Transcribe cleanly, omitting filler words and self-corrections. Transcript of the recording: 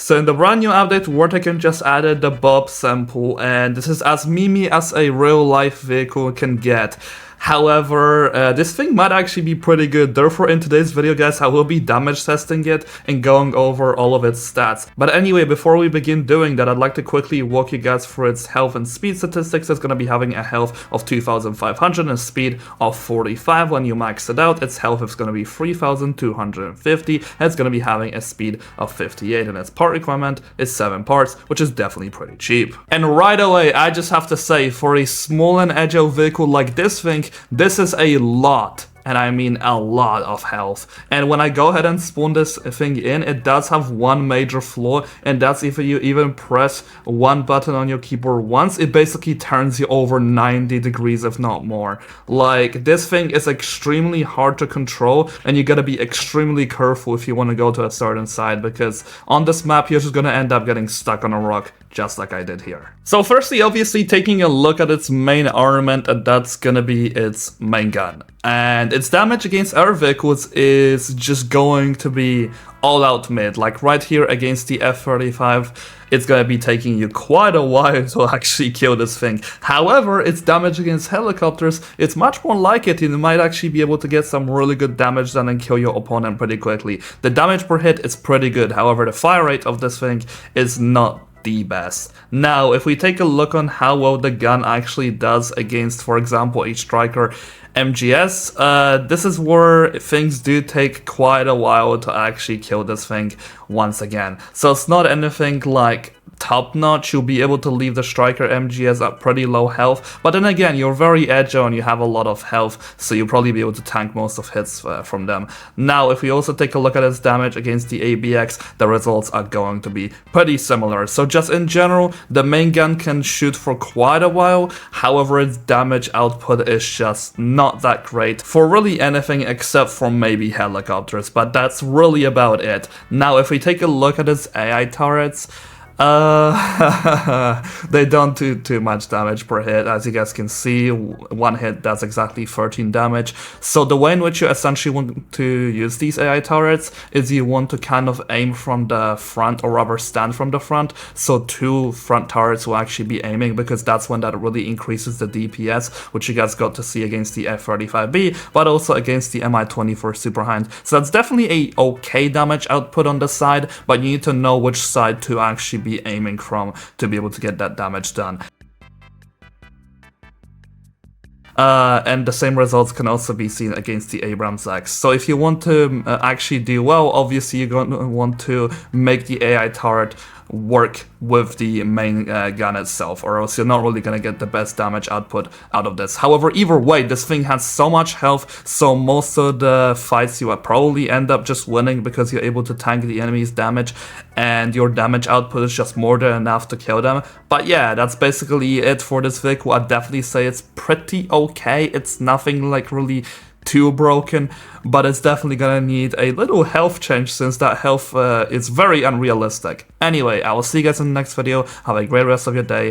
So in the brand new update, Tycoon just added the Bob Semple, and this is as memey as a real life vehicle can get. However, this thing might actually be pretty good. Therefore, in today's video, guys, I will be damage testing it and going over all of its stats. But anyway, before we begin doing that, I'd like to quickly walk you guys through its health and speed statistics. It's going to be having a health of 2,500 and speed of 45. When you max it out, its health is going to be 3,250. And it's going to be having a speed of 58. And its part requirement is 7 parts, which is definitely pretty cheap. And right away, I just have to say, for a small and agile vehicle like this thing, this is a lot, and I mean a lot of health. And when I go ahead and spawn this thing in, it does have one major flaw, and that's if you even press one button on your keyboard once, it basically turns you over 90 degrees, if not more. Like, this thing is extremely hard to control, and you gotta be extremely careful if you want to go to a certain side, because on this map you're just gonna end up getting stuck on a rock, just like I did here. So firstly, obviously taking a look at its main armament, and that's gonna be its main gun. And its damage against air vehicles is just going to be all out mid. Like right here against the F-35, it's gonna be taking you quite a while to actually kill this thing. However, its damage against helicopters, it's much more like it. You might actually be able to get some really good damage done and kill your opponent pretty quickly. The damage per hit is pretty good. However, the fire rate of this thing is not the best. Now, if we take a look on how well the gun actually does against, for example, a striker MGS, this is where things do take quite a while to actually kill this thing once again. So it's not anything like top notch. You'll be able to leave the striker MGS at pretty low health, but then again, you're very agile and you have a lot of health, so you'll probably be able to tank most of hits from them. Now, if we also take a look at its damage against the ABX, the results are going to be pretty similar. So just in general, the main gun can shoot for quite a while. However, its damage output is just not that great for really anything except for maybe helicopters, but that's really about it. Now, if we take a look at its AI turrets, they don't do too much damage per hit. As you guys can see, one hit does exactly 13 damage. So the way in which you essentially want to use these AI turrets is you want to kind of aim from the front, or rather stand from the front, so 2 front turrets will actually be aiming, because that's when that really increases the DPS, which you guys got to see against the F-35B, but also against the Mi-24 Super Hind. So that's definitely a okay damage output on the side, but you need to know which side to actually be aiming from to be able to get that damage done. And the same results can also be seen against the Abrams X. So if you want to actually do well, obviously you're going to want to make the AI turret work with the main gun itself, or else you're not really going to get the best damage output out of this. However, either way, this thing has so much health, so most of the fights you will probably end up just winning, because you're able to tank the enemy's damage, and your damage output is just more than enough to kill them. But yeah, that's basically it for this vehicle. I'd definitely say it's pretty okay. It's nothing like really too broken, but it's definitely gonna need a little health change, since that health is very unrealistic. Anyway, I will see you guys in the next video. Have a great rest of your day.